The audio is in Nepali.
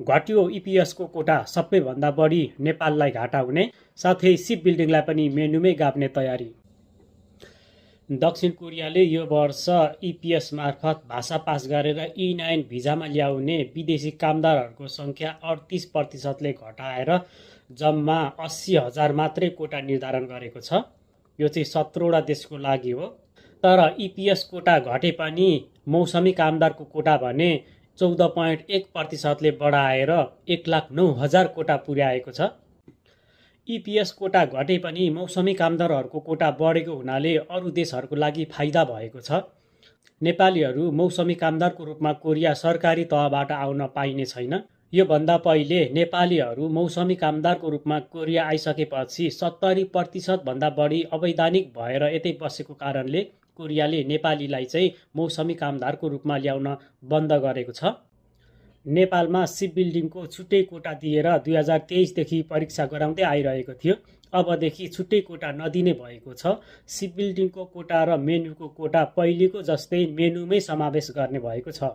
घट्यो इपिएसको कोटा, सबैभन्दा बढी नेपाललाई घाटा हुने, साथै सिप बिल्डिङलाई पनि मेनुमै गाप्ने तयारी। दक्षिण कोरियाले यो वर्ष इपिएस मार्फत भाषा पास गरेर E9 भिजामा ल्याउने विदेशी कामदारहरूको सङ्ख्या 38%ले घटाएर जम्मा 80,000 मात्रै कोटा निर्धारण गरेको छ। यो चाहिँ 17वटा देशको लागि हो। तर इपिएस कोटा घटे पनि मौसमी कामदारको कोटा भने 14.1%ले बढाएर 109,000 कोटा पुर्याएको छ। इपिएस कोटा घटे पनि मौसमी कामदारहरूको कोटा बढेको हुनाले अरू देशहरूको लागि फाइदा भएको छ। नेपालीहरू मौसमी कामदारको रूपमा कोरिया सरकारी तहबाट आउन पाइने छैन। योभन्दा पहिले नेपालीहरू मौसमी कामदारको रूपमा कोरिया आइसकेपछि 70% भन्दा बढी अवैधानिक भएर यतै बसेको कारणले कोरियाले नेपालीलाई चाहिँ मौसमी कामदारको रूपमा ल्याउन बन्द गरेको छ। नेपालमा सिप बिल्डिङको छुट्टै कोटा दिएर 2023देखि परीक्षा गराउँदै आइरहेको थियो। अबदेखि छुट्टै कोटा नदिने भएको छ। सिप बिल्डिङको कोटा र मेनुको कोटा पहिलेको जस्तै मेनुमै समावेश गर्ने भएको छ।